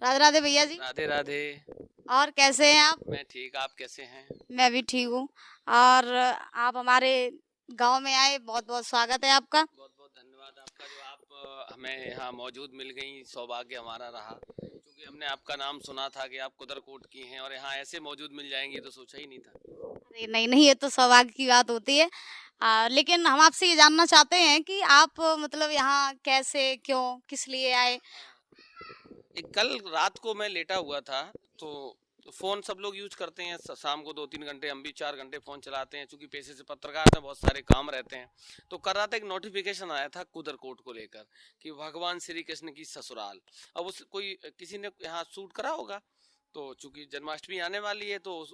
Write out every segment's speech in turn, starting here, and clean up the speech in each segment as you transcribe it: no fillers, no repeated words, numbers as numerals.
राधे राधे भैया जी। राधे राधे। और कैसे हैं आप? मैं ठीक, आप कैसे हैं? मैं भी ठीक हूँ। और आप हमारे गांव में आए, बहुत बहुत स्वागत है आपका। बहुत बहुत धन्यवाद आपका, जो आप हमें यहाँ मौजूद मिल गई, सौभाग्य हमारा रहा, क्योंकि हमने आपका नाम सुना था कि आप कुदरकोट की हैं और यहाँ ऐसे मौजूद मिल जाएंगी तो सोचा ही नहीं था। अरे नहीं नहीं, ये तो सौभाग्य की बात होती है। लेकिन हम आपसे ये जानना चाहते हैं कि आप मतलब यहाँ कैसे, क्यों, किस लिए आए? एक कल रात को मैं लेटा हुआ था, तो फोन सब लोग यूज करते हैं, शाम को 2-3 घंटे, हम भी 4 घंटे फोन चलाते हैं, क्योंकि पेशे से पत्रकार में बहुत सारे काम रहते हैं। तो कर रहा था, एक नोटिफिकेशन आया था कुदरकोट को लेकर कि भगवान श्री कृष्ण की ससुराल। अब उस कोई किसी ने यहाँ शूट करा होगा, तो चूंकि जन्माष्टमी आने वाली है, तो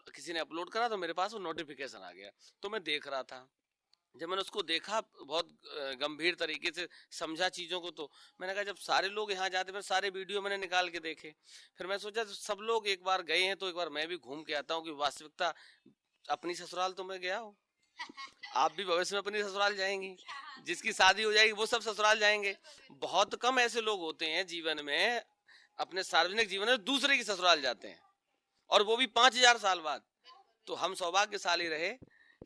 किसी ने अपलोड करा, तो मेरे पास वो नोटिफिकेशन आ गया। तो मैं देख रहा था, जब मैंने उसको देखा, बहुत गंभीर तरीके से समझा चीज़ों को, तो मैंने कहा जब सारे लोग यहाँ जाते, फिर सारे वीडियो मैंने निकाल के देखे। फिर मैं सोचा सब लोग एक बार गए हैं तो एक बार मैं भी घूम के आता हूँ, कि वास्तविकता अपनी ससुराल तो मैं गया हूँ, आप भी भविष्य में अपनी ससुराल जाएंगी, जिसकी शादी हो जाएगी वो सब ससुराल जाएंगे। बहुत कम ऐसे लोग होते हैं जीवन में, अपने सार्वजनिक जीवन में दूसरे की ससुराल जाते हैं, और वो भी 5,000 साल बाद। तो हम सौभाग्यशाली रहे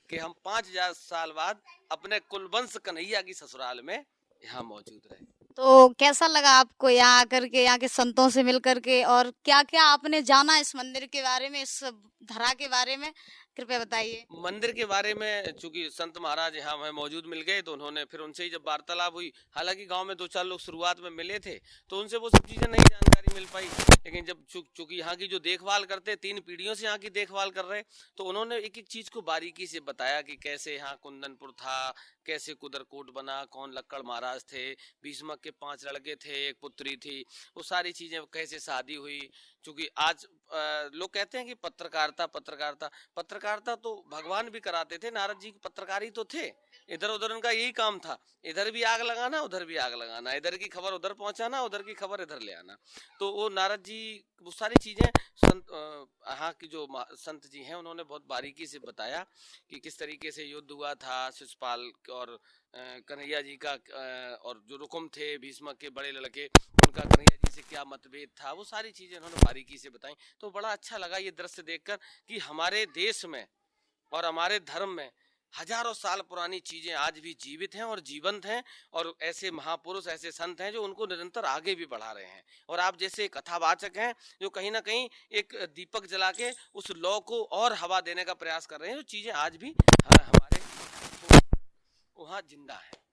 कि हम 5,000 साल बाद अपने कुलवंश कन्हैया की ससुराल में यहाँ मौजूद रहे। तो कैसा लगा आपको यहाँ आकर के, यहाँ के संतों से मिल करके, और क्या क्या आपने जाना इस मंदिर के बारे में, इस धरा के बारे में? कृपया बताइए। मंदिर के बारे में, चूंकि संत महाराज यहाँ हमें मौजूद मिल गए, तो उन्होंने फिर उनसे ही जब वार्तालाप हुई, हालांकि गांव में 2-4 लोग शुरुआत में मिले थे, तो उनसे वो सब चीजें नहीं जानकारी मिल पाई। लेकिन जब चूंकि यहाँ की जो देखभाल करते, 3 पीढ़ियों से यहाँ की देखभाल कर रहे, तो उन्होंने एक एक चीज को बारीकी से बताया कि कैसे यहाँ कुंदनपुर था, कैसे कुदरकोट बना, कौन लक्कड़ महाराज थे, भीष्मक के 5 लड़के थे, एक पुत्री थी, वो सारी चीजें, कैसे शादी हुई। चूंकि आज लोग कहते हैं कि पत्रकारिता पत्रकारिता पत्रकारिता तो भगवान भी कराते थे, नारद जी पत्रकारी तो थे, इधर उधर उनका यही काम था, इधर भी आग लगाना, उधर भी आग लगाना, इधर की खबर उधर पहुंचाना, उधर की खबर इधर ले आना। तो वो नारद जी, वो सारी चीजें संत, यहाँ की जो संत जी हैं, उन्होंने बहुत बारीकी से बताया कि किस तरीके से युद्ध हुआ था शिशुपाल और कन्हैया जी का, और जो रुकुम थे भीष्मक के बड़े लड़के, उनका कन्हैया जी से क्या मतभेद था, वो सारी चीजें उन्होंने बारीकी से बताई। तो बड़ा अच्छा लगा ये दृश्य देखकर कि हमारे देश में और हमारे धर्म में हजारों साल पुरानी चीजें आज भी जीवित हैं और जीवंत हैं, और ऐसे महापुरुष, ऐसे संत हैं जो उनको निरंतर आगे भी बढ़ा रहे हैं। और आप जैसे कथावाचक हैं, जो कहीं ना कहीं एक दीपक जला के उस लौ को और हवा देने का प्रयास कर रहे हैं, जो चीजें आज भी हमारे वहाँ जिंदा है।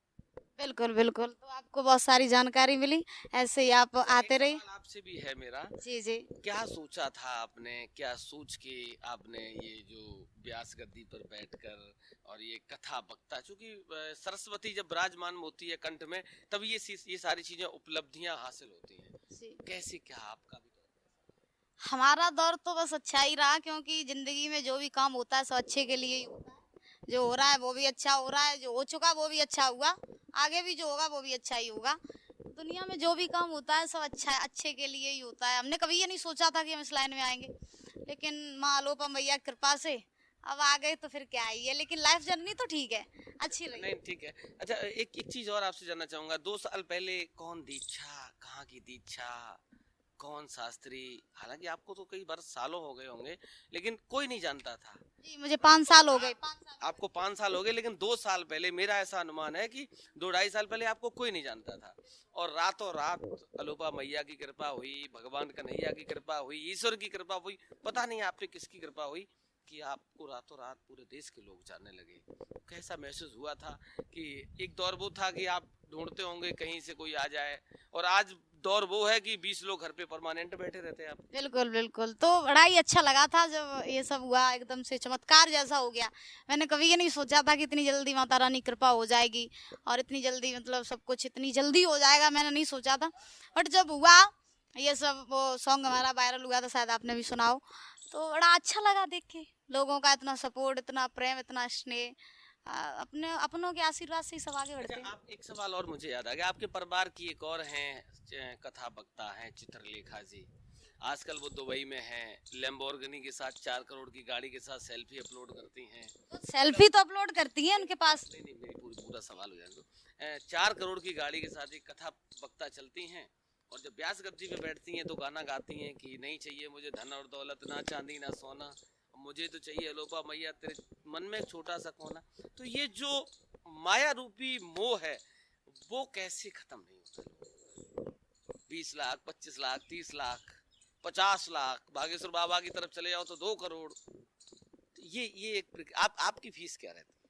बिल्कुल बिल्कुल, तो आपको बहुत सारी जानकारी मिली, ऐसे ही आप अच्छा, एक आते रहिए। सवाल आपसे भी है मेरा, जी जी। क्या सोचा था आपने, क्या सोच के आपने ये जो व्यास गद्दी पर बैठकर और ये कथा वक्ता, चूंकि सरस्वती जब विराजमान होती है कंठ में, तब ये सारी चीजें, उपलब्धियां हासिल होती हैं, कैसे, क्या आपका भी हमारा दौर तो बस अच्छा ही रहा, क्योंकि जिंदगी में जो भी काम होता है सब अच्छे के लिए ही होता है। जो हो रहा है वो भी अच्छा हो रहा है, जो हो चुका वो भी अच्छा हुआ, आगे भी जो होगा वो भी अच्छा ही होगा। दुनिया में जो भी काम होता है सब अच्छा, अच्छे के लिए ही होता है। हमने कभी ये नहीं सोचा था कि हम इस लाइन में आएंगे, लेकिन माँ अनुपम भैया की कृपा से अब आ गए, तो फिर क्या ही है। लेकिन लाइफ जर्नी तो ठीक है, अच्छी नहीं? रही। ठीक है। अच्छा, एक चीज और आपसे जानना चाहूंगा, 2 साल पहले कौन दीक्षा, कहाँ की दीक्षा, कौन शास्त्री, हालांकि आपको तो कई वर्ष, सालों हो गए होंगे, लेकिन कोई नहीं जानता था। जी मुझे 5 साल हो गए, 5 साल। आपको 5 साल हो गए, लेकिन 2 साल पहले, मेरा ऐसा अनुमान है कि 2-2.5 साल पहले आपको कोई नहीं जानता था, और रातों रात अलूपा मैया की कृपा हुई, भगवान कन्हैया की कृपा हुई, ईश्वर की कृपा हुई, पता नहीं आप पे किसकी कृपा हुई, कि आपको रातों रात पूरे देश के लोग जानने लगे। कैसा महसूस हुआ था? कि एक दौर वो था कि आप ढूंढते होंगे कहीं से कोई आ जाए, और आज दौर वो है कि 20 लोग घर पे परमानेंट बैठे रहते हैं आप। बिल्कुल बिल्कुल, तो बड़ा ही अच्छा लगा था जब ये सब हुआ, एकदम से चमत्कार जैसा हो गया। मैंने कभी ये नहीं सोचा था कि इतनी जल्दी माता रानी कृपा हो जाएगी, और इतनी जल्दी मतलब सब कुछ इतनी जल्दी हो जाएगा, मैंने नहीं सोचा था। बट जब हुआ ये सब, वो सॉन्ग हमारा वायरल हुआ था, शायद आपने भी सुना हो, तो बड़ा अच्छा लगा देख के, लोगों का इतना सपोर्ट, इतना प्रेम, इतना स्नेह। अपने अपनों के आशीर्वाद से ही सब आगे बढ़ते अच्छा, हैं। आप, एक सवाल और मुझे याद आ गया, आपके परिवार की एक और हैं, कथा वक्ता हैं, चित्रलेखा जी। आजकल वो दुबई में हैं, लैम्बोर्गिनी के साथ, 4 करोड़ की गाड़ी के साथ सेल्फी अपलोड करती हैं। तो सेल्फी तो अपलोड करती है उनके पास। नहीं नहीं, मेरी पूरा सवाल हो जाए तो, 4 करोड़ की गाड़ी के साथ एक कथा वक्ता चलती हैं, और जब व्यास गद्दी पे बैठती हैं तो गाना गाती हैं कि नहीं चाहिए मुझे धन और दौलत, ना चांदी ना सोना, मुझे तो चाहिए अलोपा मैया तेरे मन में एक छोटा सा कोना। तो ये जो माया रूपी मोह है वो कैसे खत्म नहीं होता? 20 लाख, 25 लाख, 30 लाख, 50 लाख, बागेश्वर बाबा की तरफ चले जाओ तो 2 करोड़। तो ये एक आपकी फीस क्या रहती है?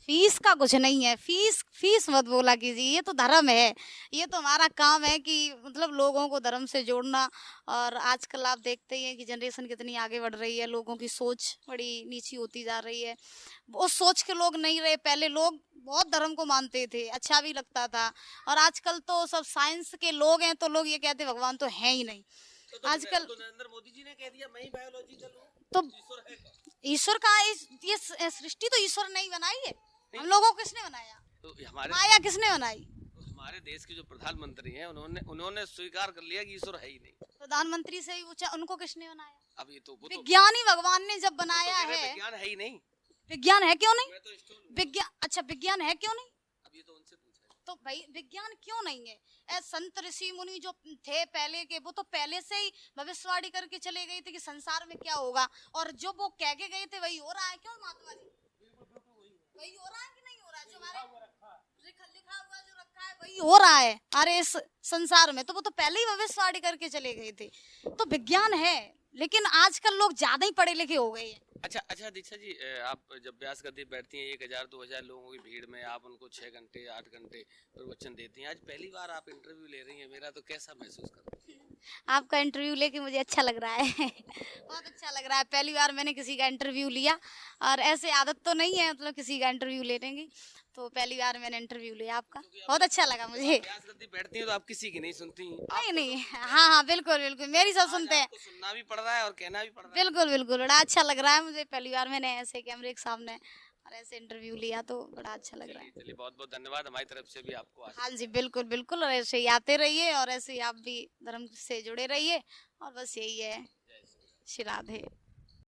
फीस का कुछ नहीं है। फीस मत बोला कीजिए, ये तो धर्म है। ये तो हमारा काम है कि मतलब लोगों को धर्म से जोड़ना। और आजकल आप देखते ही हैं कि जनरेशन कितनी आगे बढ़ रही है, लोगों की सोच बड़ी नीची होती जा रही है। वो सोच के लोग नहीं रहे। पहले लोग बहुत धर्म को मानते थे, अच्छा भी लगता था। और आजकल तो सब साइंस के लोग हैं तो लोग ये कहते भगवान तो है ही नहीं। आजकल तो नरेंद्र मोदी जी ने कह दिया मैं ही बायोलॉजिकल हूँ, तो ईश्वर है कहाँ? ईश्वर का ये सृष्टि तो ईश्वर ने ही बनाई है। हम लोगों को किसने बनाया? तो हमारे माया किसने बनाई? हमारे देश के जो प्रधानमंत्री हैं उन्होंने स्वीकार कर लिया कि ईश्वर है ही नहीं। प्रधानमंत्री से ही पूछा, उनको किसने बनाया? अब ये तो वो तो विज्ञान ही भगवान ने जब वो तो बनाया कह रहे है। विज्ञान है ही नहीं। विज्ञान है क्यों नहीं? मैं तो स्टूल हूँ। विज्ञान, अच्छा विज्ञान है क्यों नहीं? अब ये तो उनसे पूछा है। तो भाई विज्ञान क्यों नहीं है? संत ऋषि मुनि जो थे पहले के, वो तो पहले से ही भविष्यवाणी करके चले गए थे कि संसार में क्या होगा। और जो वो कह के गए थे वही हो रहा है। क्यों महात्मा जी? वही हो रहा है कि नहीं हो रहा है? जो हमारे लिखा हुआ जो रखा है वही हो रहा है अरे इस संसार में। तो वो तो पहले ही भविष्यवाणी करके चले गए थे। तो विज्ञान है, लेकिन आजकल लोग ज्यादा ही पढ़े लिखे हो गए हैं। अच्छा दीक्षा जी, आप जब व्यास गद्दी बैठती हैं 1000-2000 लोगों की भीड़ में, आप उनको 6 घंटे 8 घंटे प्रवचन देती हैं। आज पहली बार आप इंटरव्यू ले रही हैं, मेरा तो कैसा महसूस करती हैं? आपका इंटरव्यू लेके मुझे अच्छा लग रहा है। बहुत अच्छा लग रहा है। पहली बार मैंने किसी का इंटरव्यू लिया और ऐसे आदत तो नहीं है मतलब किसी का इंटरव्यू लेने की। तो पहली बार मैंने इंटरव्यू लिया आपका, बहुत अच्छा लगा मुझे। व्यास गद्दी बैठती हैं तो आप किसी की नहीं सुनती? नहीं, हाँ बिल्कुल बिल्कुल, मेरी सब सुनते हैं। आपको सुनना भी पड़ रहा है और कहना भी पड़ रहा है। बिल्कुल बिल्कुल, बड़ा अच्छा लग रहा है मुझे। पहली बार मैंने ऐसे कैमरे के सामने और ऐसे इंटरव्यू लिया तो बड़ा अच्छा लग रहा है। चलिए बहुत बहुत धन्यवाद हमारी तरफ से भी आपको। हाँ जी बिल्कुल बिल्कुल, और ऐसे ही आते रहिए और ऐसे ही आप भी धर्म से जुड़े रहिए। और बस यही है। श्री राधे।